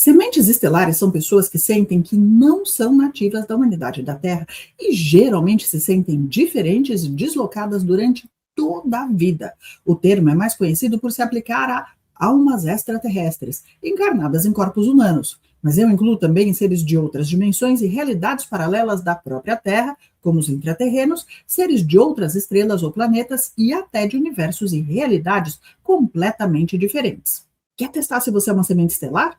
Sementes estelares são pessoas que sentem que não são nativas da humanidade da Terra e geralmente se sentem diferentes e deslocadas durante toda a vida. O termo é mais conhecido por se aplicar a almas extraterrestres, encarnadas em corpos humanos, mas eu incluo também seres de outras dimensões e realidades paralelas da própria Terra, como os intraterrenos, seres de outras estrelas ou planetas e até de universos e realidades completamente diferentes. Quer testar se você é uma semente estelar?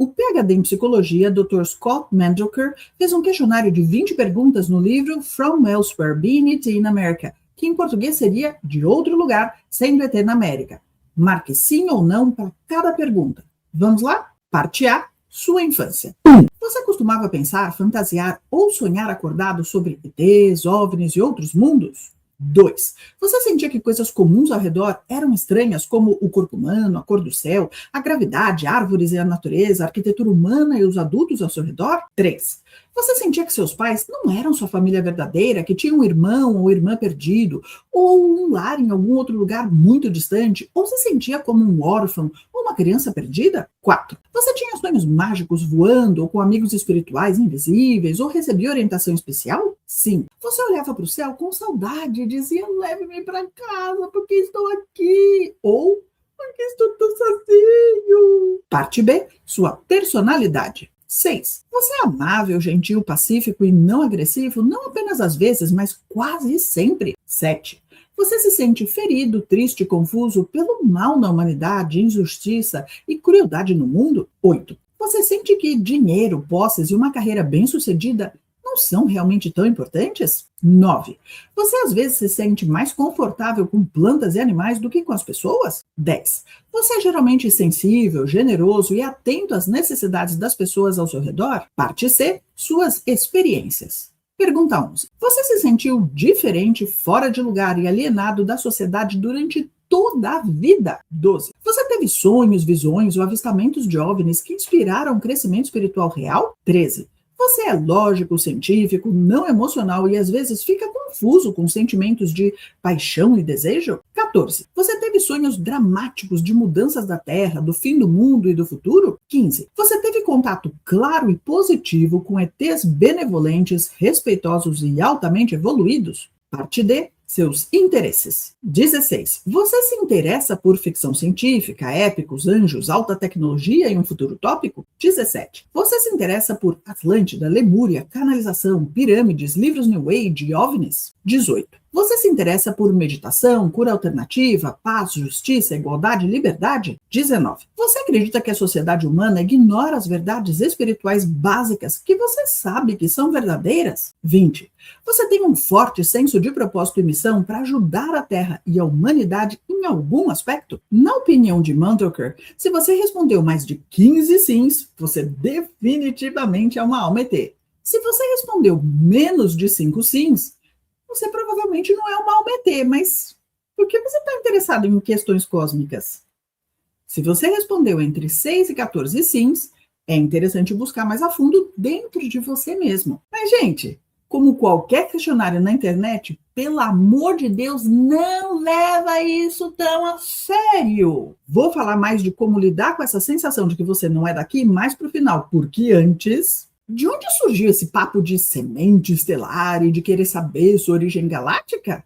O PhD em psicologia, Dr. Scott Mandelker, fez um questionário de 20 perguntas no livro From Elsewhere, Being It in America, que em português seria De Outro Lugar, Sendo ET na América. Marque sim ou não para cada pergunta. Vamos lá? Parte A, sua infância. 1. Você costumava pensar, fantasiar ou sonhar acordado sobre ETs, OVNIs e outros mundos? 2. Você sentia que coisas comuns ao redor eram estranhas, como o corpo humano, a cor do céu, a gravidade, árvores e a natureza, a arquitetura humana e os adultos ao seu redor? 3. Você sentia que seus pais não eram sua família verdadeira, que tinham um irmão ou irmã perdido, ou um lar em algum outro lugar muito distante, ou se sentia como um órfão ou uma criança perdida? 4. Você tinha sonhos mágicos voando, ou com amigos espirituais invisíveis, ou recebia orientação especial? 5. Você olhava para o céu com saudade e dizia, leve-me para casa, porque estou aqui, ou porque estou tão sozinho. Parte B, sua personalidade. 6. Você é amável, gentil, pacífico e não agressivo, não apenas às vezes, mas quase sempre. 7. Você se sente ferido, triste, confuso pelo mal na humanidade, injustiça e crueldade no mundo? 8. Você sente que dinheiro, posses e uma carreira bem-sucedida não são realmente tão importantes? 9. Você às vezes se sente mais confortável com plantas e animais do que com as pessoas? 10. Você é geralmente sensível, generoso e atento às necessidades das pessoas ao seu redor? Parte C, suas experiências. Pergunta 11. Você se sentiu diferente, fora de lugar e alienado da sociedade durante toda a vida? 12. Você teve sonhos, visões ou avistamentos de OVNIs que inspiraram um crescimento espiritual real? 13. Você é lógico, científico, não emocional e às vezes fica confuso com sentimentos de paixão e desejo? 14. Você teve sonhos dramáticos de mudanças da Terra, do fim do mundo e do futuro? 15. Você teve contato claro e positivo com ETs benevolentes, respeitosos e altamente evoluídos? Parte D. Seus interesses. 16. Você se interessa por ficção científica, épicos, anjos, alta tecnologia e um futuro utópico? 17. Você se interessa por Atlântida, Lemúria, canalização, pirâmides, livros New Age e OVNIs? 18. Você se interessa por meditação, cura alternativa, paz, justiça, igualdade e liberdade? 19. Você acredita que a sociedade humana ignora as verdades espirituais básicas que você sabe que são verdadeiras? 20. Você tem um forte senso de propósito e missão para ajudar a Terra e a humanidade em algum aspecto? Na opinião de Mandelker, se você respondeu mais de 15 sims, você definitivamente é uma alma ET. Se você respondeu menos de 5 sims, você provavelmente não é uma alma ET, mas por que você está interessado em questões cósmicas? Se você respondeu entre 6 e 14 sims, é interessante buscar mais a fundo dentro de você mesmo. Mas, gente, como qualquer questionário na internet, pelo amor de Deus, não leva isso tão a sério. Vou falar mais de como lidar com essa sensação de que você não é daqui mais para o final, porque antes... De onde surgiu esse papo de semente estelar e de querer saber sua origem galáctica?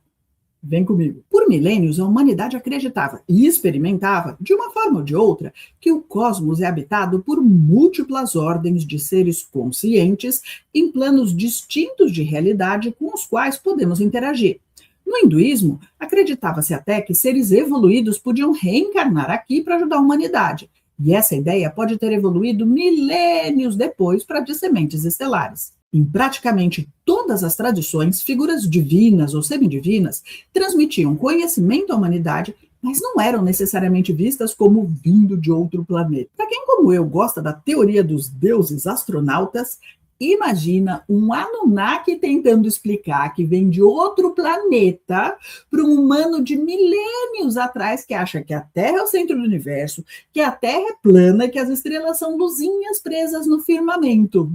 Vem comigo. Por milênios, a humanidade acreditava e experimentava, de uma forma ou de outra, que o cosmos é habitado por múltiplas ordens de seres conscientes em planos distintos de realidade com os quais podemos interagir. No hinduísmo, acreditava-se até que seres evoluídos podiam reencarnar aqui para ajudar a humanidade. E essa ideia pode ter evoluído milênios depois para de sementes estelares. Em praticamente todas as tradições, figuras divinas ou semidivinas transmitiam conhecimento à humanidade, mas não eram necessariamente vistas como vindo de outro planeta. Para quem, como eu, gosta da teoria dos deuses astronautas, imagina um Anunnaki tentando explicar que vem de outro planeta para um humano de milênios atrás que acha que a Terra é o centro do universo, que a Terra é plana e que as estrelas são luzinhas presas no firmamento.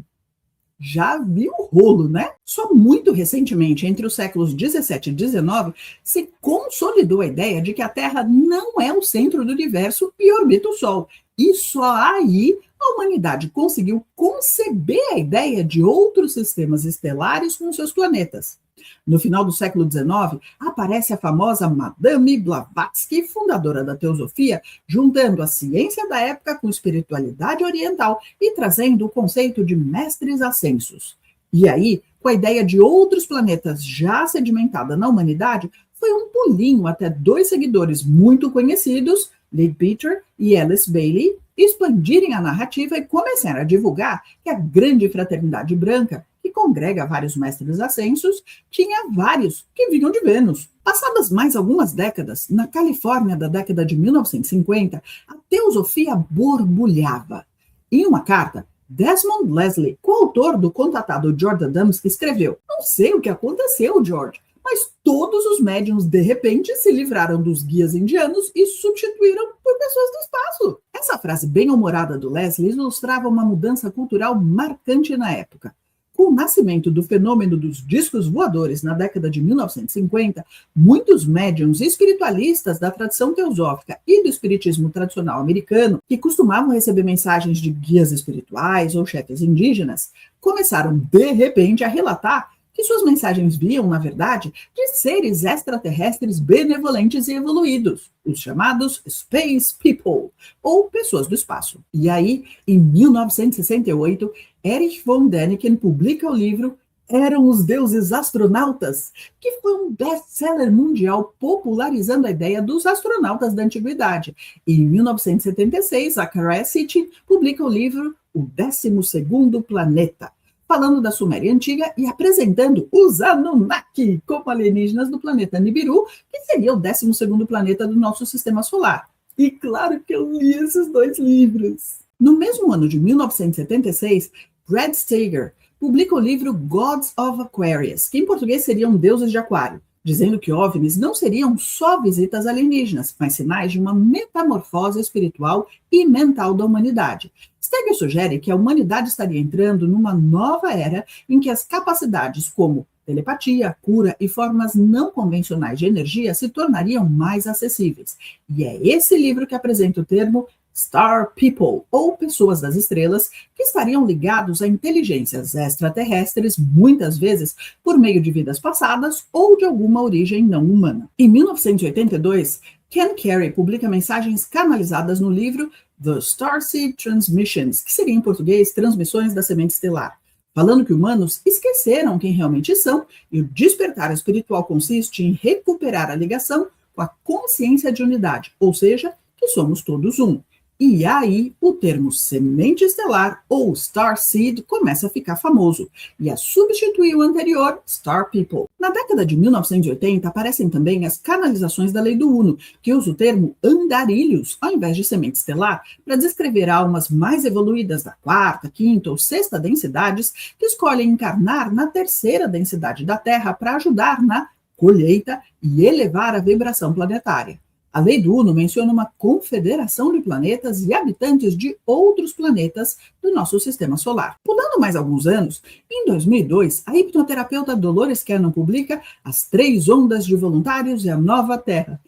Já viu o rolo, né? Só muito recentemente, entre os séculos 17 e 19, se consolidou a ideia de que a Terra não é o centro do universo e orbita o Sol. E só aí a humanidade conseguiu conceber a ideia de outros sistemas estelares com seus planetas. No final do século XIX, aparece a famosa Madame Blavatsky, fundadora da teosofia, juntando a ciência da época com espiritualidade oriental e trazendo o conceito de mestres ascensos. E aí, com a ideia de outros planetas já sedimentada na humanidade, foi um pulinho até dois seguidores muito conhecidos, Leigh Peter e Alice Bailey, expandirem a narrativa e começaram a divulgar que a grande fraternidade branca, que congrega vários mestres ascensos, tinha vários que vinham de Vênus. Passadas mais algumas décadas, na Califórnia da década de 1950, a teosofia borbulhava. Em uma carta, Desmond Leslie, coautor do contatado George Adams, escreveu: "Não sei o que aconteceu, George, mas todos os médiums, de repente, se livraram dos guias indianos e substituíram por pessoas do espaço." Essa frase bem-humorada do Leslie ilustrava uma mudança cultural marcante na época. Com o nascimento do fenômeno dos discos voadores na década de 1950, muitos médiums espiritualistas da tradição teosófica e do espiritismo tradicional americano, que costumavam receber mensagens de guias espirituais ou chefes indígenas, começaram de repente a relatar que suas mensagens vinham, na verdade, de seres extraterrestres benevolentes e evoluídos, os chamados Space People, ou pessoas do espaço. E aí, em 1968, Erich von Däniken publica o livro Eram os Deuses Astronautas, que foi um best-seller mundial popularizando a ideia dos astronautas da antiguidade. E em 1976, a Curiosity publica o livro O 12º Planeta, falando da Suméria Antiga e apresentando os Anunnaki como alienígenas do planeta Nibiru, que seria o 12º planeta do nosso sistema solar. E claro que eu li esses dois livros. No mesmo ano de 1976, Brad Steiger publica o livro Gods of Aquarius, que em português seriam Deuses de Aquário, dizendo que OVNIs não seriam só visitas alienígenas, mas sinais de uma metamorfose espiritual e mental da humanidade. Steiger sugere que a humanidade estaria entrando numa nova era em que as capacidades como telepatia, cura e formas não convencionais de energia se tornariam mais acessíveis. E é esse livro que apresenta o termo Star People, ou pessoas das estrelas, que estariam ligados a inteligências extraterrestres, muitas vezes por meio de vidas passadas ou de alguma origem não humana. Em 1982, Ken Carey publica mensagens canalizadas no livro The Starseed Transmissions, que seria em português Transmissões da Semente Estelar, falando que humanos esqueceram quem realmente são e o despertar espiritual consiste em recuperar a ligação com a consciência de unidade, ou seja, que somos todos um. E aí o termo semente estelar ou Star Seed começa a ficar famoso e a substituir o anterior, Star People. Na década de 1980 aparecem também as canalizações da Lei do Uno, que usa o termo andarilhos ao invés de semente estelar para descrever almas mais evoluídas da quarta, quinta ou sexta densidades que escolhem encarnar na terceira densidade da Terra para ajudar na colheita e elevar a vibração planetária. A Lei do Uno menciona uma confederação de planetas e habitantes de outros planetas do nosso sistema solar. Pulando mais alguns anos, em 2002, a hipnoterapeuta Dolores Cannon publica As 3 Ondas de Voluntários e a Nova Terra.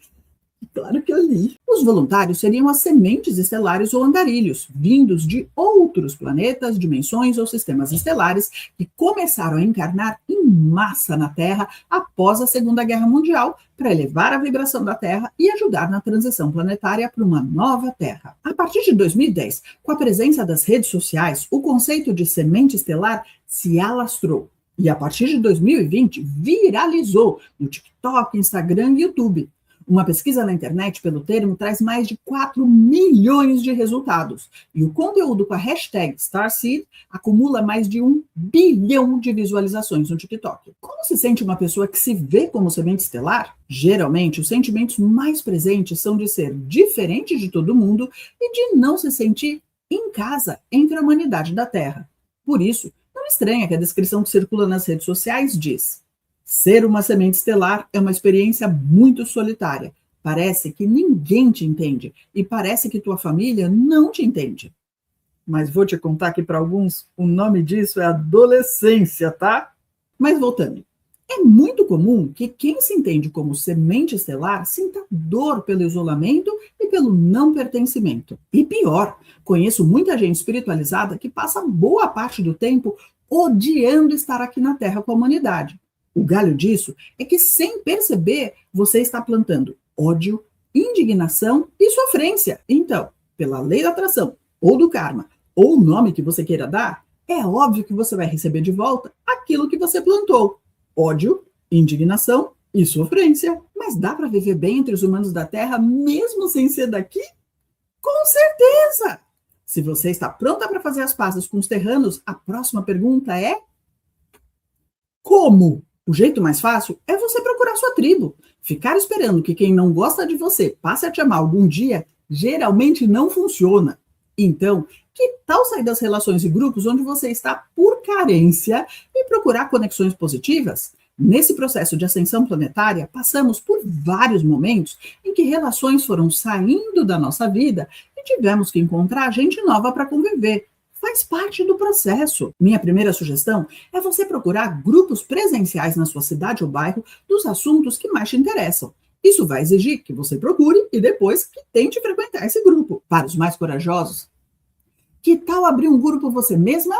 Claro que eu li. Os voluntários seriam as sementes estelares ou andarilhos, vindos de outros planetas, dimensões ou sistemas estelares que começaram a encarnar em massa na Terra após a Segunda Guerra Mundial para elevar a vibração da Terra e ajudar na transição planetária para uma nova Terra. A partir de 2010, com a presença das redes sociais, o conceito de semente estelar se alastrou. E a partir de 2020, viralizou no TikTok, Instagram e YouTube. Uma pesquisa na internet pelo termo traz mais de 4 milhões de resultados. E o conteúdo com a hashtag Starseed acumula mais de 1 bilhão de visualizações no TikTok. Como se sente uma pessoa que se vê como semente estelar? Geralmente, os sentimentos mais presentes são de ser diferente de todo mundo e de não se sentir em casa entre a humanidade da Terra. Por isso, não estranha que a descrição que circula nas redes sociais diz: ser uma semente estelar é uma experiência muito solitária. Parece que ninguém te entende e parece que tua família não te entende. Mas vou te contar que para alguns o nome disso é adolescência, tá? Mas voltando. É muito comum que quem se entende como semente estelar sinta dor pelo isolamento e pelo não pertencimento. E pior, conheço muita gente espiritualizada que passa boa parte do tempo odiando estar aqui na Terra com a humanidade. O galho disso é que, sem perceber, você está plantando ódio, indignação e sofrência. Então, pela lei da atração, ou do karma, ou o nome que você queira dar, é óbvio que você vai receber de volta aquilo que você plantou. Ódio, indignação e sofrência. Mas dá para viver bem entre os humanos da Terra mesmo sem ser daqui? Com certeza! Se você está pronta para fazer as pazes com os terranos, a próxima pergunta é: como? O jeito mais fácil é você procurar sua tribo. Ficar esperando que quem não gosta de você passe a te amar algum dia geralmente não funciona. Então, que tal sair das relações e grupos onde você está por carência e procurar conexões positivas? Nesse processo de ascensão planetária, passamos por vários momentos em que relações foram saindo da nossa vida e tivemos que encontrar gente nova para conviver. Faz parte do processo. Minha primeira sugestão é você procurar grupos presenciais na sua cidade ou bairro dos assuntos que mais te interessam. Isso vai exigir que você procure e depois que tente frequentar esse grupo. Para os mais corajosos, que tal abrir um grupo você mesma?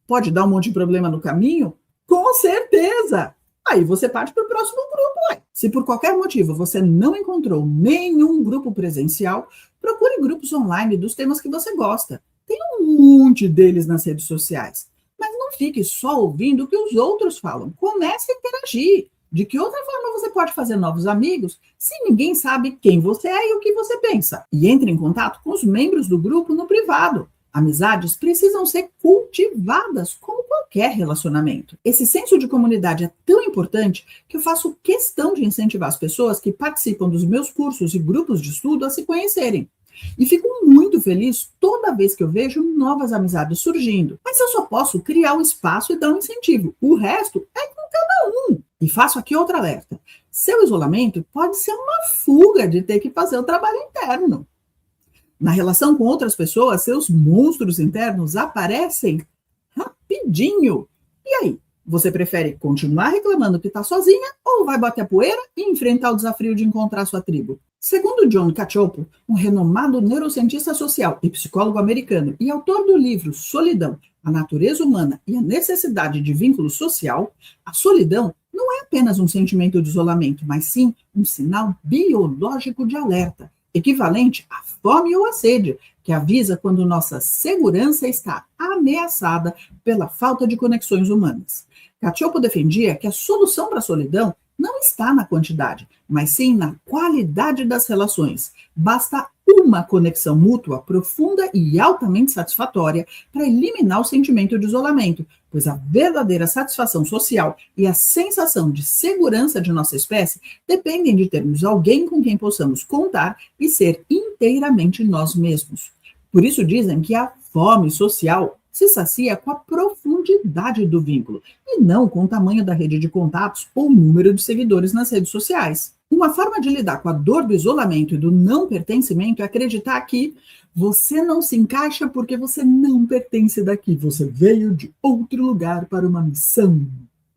Pode dar um monte de problema no caminho? Com certeza! Aí você parte para o próximo grupo. Se por qualquer motivo você não encontrou nenhum grupo presencial, procure grupos online dos temas que você gosta. Tem um monte deles nas redes sociais. Mas não fique só ouvindo o que os outros falam. Comece a interagir. De que outra forma você pode fazer novos amigos se ninguém sabe quem você é e o que você pensa? E entre em contato com os membros do grupo no privado. Amizades precisam ser cultivadas como qualquer relacionamento. Esse senso de comunidade é tão importante que eu faço questão de incentivar as pessoas que participam dos meus cursos e grupos de estudo a se conhecerem. E fico muito feliz toda vez que eu vejo novas amizades surgindo. Mas eu só posso criar o espaço e dar um incentivo. O resto é com cada um. E faço aqui outro alerta. Seu isolamento pode ser uma fuga de ter que fazer o trabalho interno. Na relação com outras pessoas, seus monstros internos aparecem rapidinho. E aí, você prefere continuar reclamando que está sozinha ou vai bater a poeira e enfrentar o desafio de encontrar sua tribo? Segundo John Cacioppo, um renomado neurocientista social e psicólogo americano e autor do livro Solidão, a natureza humana e a necessidade de vínculo social, a solidão não é apenas um sentimento de isolamento, mas sim um sinal biológico de alerta, equivalente à fome ou à sede, que avisa quando nossa segurança está ameaçada pela falta de conexões humanas. Cacioppo defendia que a solução para a solidão não está na quantidade, mas sim na qualidade das relações. Basta uma conexão mútua profunda e altamente satisfatória para eliminar o sentimento de isolamento, pois a verdadeira satisfação social e a sensação de segurança de nossa espécie dependem de termos alguém com quem possamos contar e ser inteiramente nós mesmos. Por isso dizem que a fome social se sacia com a profundidade do vínculo e não com o tamanho da rede de contatos ou o número de seguidores nas redes sociais. Uma forma de lidar com a dor do isolamento e do não pertencimento é acreditar que você não se encaixa porque você não pertence daqui, você veio de outro lugar para uma missão.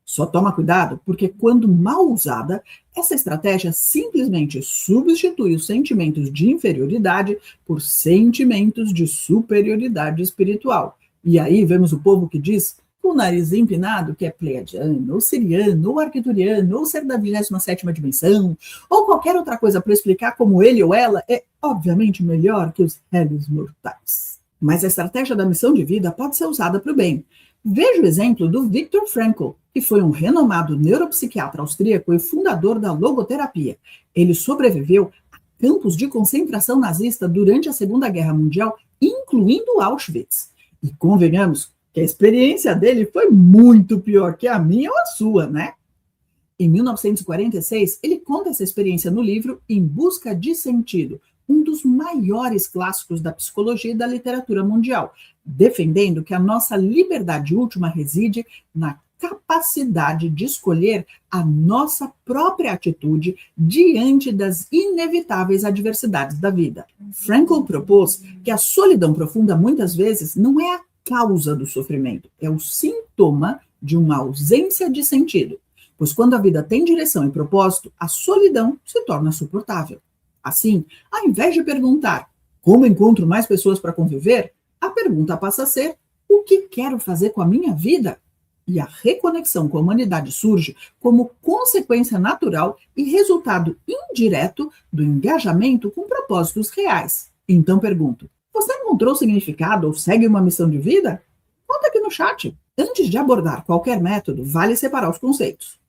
Só toma cuidado, porque quando mal usada, essa estratégia simplesmente substitui os sentimentos de inferioridade por sentimentos de superioridade espiritual. E aí vemos o povo que diz, com o nariz empinado, que é pleiadiano, ou siriano, ou arcturiano, ou ser da 27ª dimensão, ou qualquer outra coisa para explicar como ele ou ela é, obviamente, melhor que os réis mortais. Mas a estratégia da missão de vida pode ser usada para o bem. Veja o exemplo do Viktor Frankl, que foi um renomado neuropsiquiatra austríaco e fundador da logoterapia. Ele sobreviveu a campos de concentração nazista durante a Segunda Guerra Mundial, incluindo Auschwitz. E convenhamos que a experiência dele foi muito pior que a minha ou a sua, né? Em 1946, ele conta essa experiência no livro Em Busca de Sentido, um dos maiores clássicos da psicologia e da literatura mundial, defendendo que a nossa liberdade última reside na capacidade de escolher a nossa própria atitude diante das inevitáveis adversidades da vida. Frankl propôs que a solidão profunda muitas vezes não é a causa do sofrimento, é o sintoma de uma ausência de sentido. pois quando a vida tem direção e propósito, a solidão se torna suportável. Assim, ao invés de perguntar como encontro mais pessoas para conviver, a pergunta passa a ser: o que quero fazer com a minha vida? E a reconexão com a humanidade surge como consequência natural e resultado indireto do engajamento com propósitos reais. Então pergunto: você encontrou significado ou segue uma missão de vida? Conta aqui no chat. Antes de abordar qualquer método, vale separar os conceitos.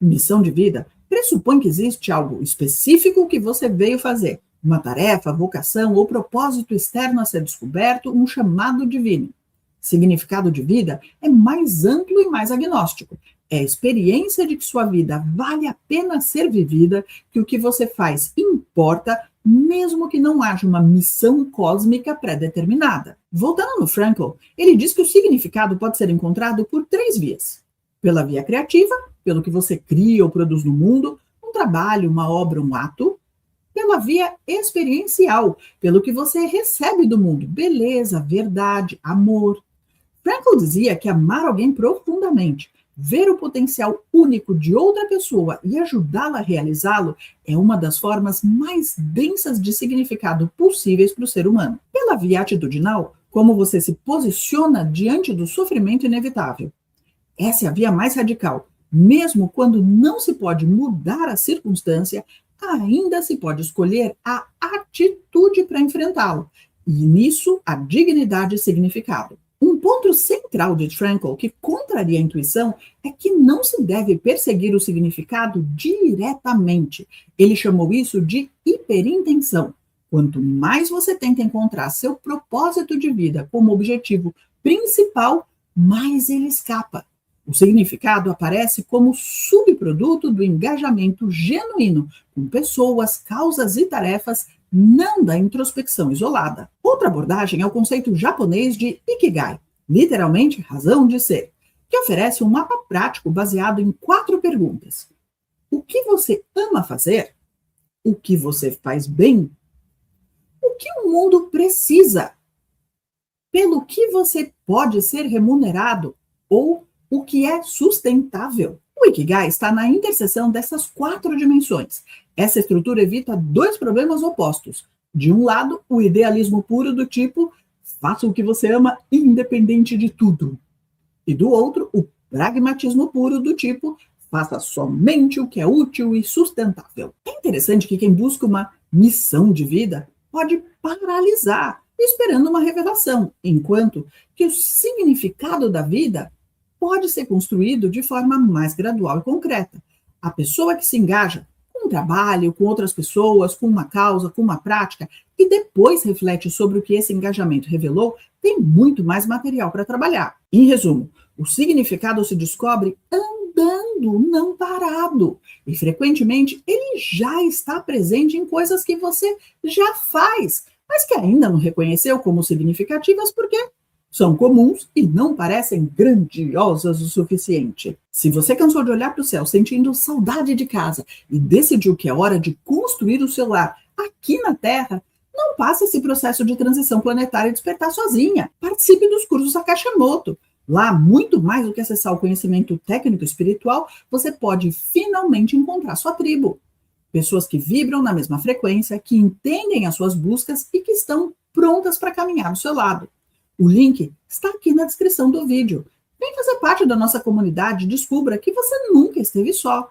Missão de vida pressupõe que existe algo específico que você veio fazer, uma tarefa, vocação ou propósito externo a ser descoberto, um chamado divino. Significado de vida é mais amplo e mais agnóstico. É a experiência de que sua vida vale a pena ser vivida, que o que você faz importa, mesmo que não haja uma missão cósmica pré-determinada. Voltando no Frankl, ele diz que o significado pode ser encontrado por 3 vias. Pela via criativa, pelo que você cria ou produz no mundo, um trabalho, uma obra, um ato. Pela via experiencial, pelo que você recebe do mundo, beleza, verdade, amor. Frankl dizia que amar alguém profundamente, ver o potencial único de outra pessoa e ajudá-la a realizá-lo é uma das formas mais densas de significado possíveis para o ser humano. Pela via atitudinal, como você se posiciona diante do sofrimento inevitável. Essa é a via mais radical. Mesmo quando não se pode mudar a circunstância, ainda se pode escolher a atitude para enfrentá-lo. E nisso, a dignidade e significado. Um ponto central de Frankl que contraria a intuição é que não se deve perseguir o significado diretamente. Ele chamou isso de hiperintenção. Quanto mais você tenta encontrar seu propósito de vida como objetivo principal, mais ele escapa. O significado aparece como subproduto do engajamento genuíno com pessoas, causas e tarefas, não da introspecção isolada. Outra abordagem é o conceito japonês de Ikigai, literalmente razão de ser, que oferece um mapa prático baseado em 4 perguntas. O que você ama fazer? O que você faz bem? O que o mundo precisa? Pelo que você pode ser remunerado? Ou o que é sustentável? O Ikigai está na interseção dessas 4 dimensões. Essa estrutura evita 2 problemas opostos. De um lado, o idealismo puro do tipo, faça o que você ama independente de tudo. E do outro, o pragmatismo puro do tipo, faça somente o que é útil e sustentável. É interessante que quem busca uma missão de vida pode paralisar, esperando uma revelação, enquanto que o significado da vida pode ser construído de forma mais gradual e concreta. A pessoa que se engaja com um trabalho, com outras pessoas, com uma causa, com uma prática, e depois reflete sobre o que esse engajamento revelou, tem muito mais material para trabalhar. Em resumo, o significado se descobre andando, não parado. E frequentemente ele já está presente em coisas que você já faz, mas que ainda não reconheceu como significativas porque são comuns e não parecem grandiosas o suficiente. Se você cansou de olhar para o céu sentindo saudade de casa e decidiu que é hora de construir o seu lar aqui na Terra, não passe esse processo de transição planetária e despertar sozinha. Participe dos cursos Akashamoto. Lá, muito mais do que acessar o conhecimento técnico e espiritual, você pode finalmente encontrar sua tribo. Pessoas que vibram na mesma frequência, que entendem as suas buscas e que estão prontas para caminhar do seu lado. O link está aqui na descrição do vídeo. Vem fazer parte da nossa comunidade e descubra que você nunca esteve só.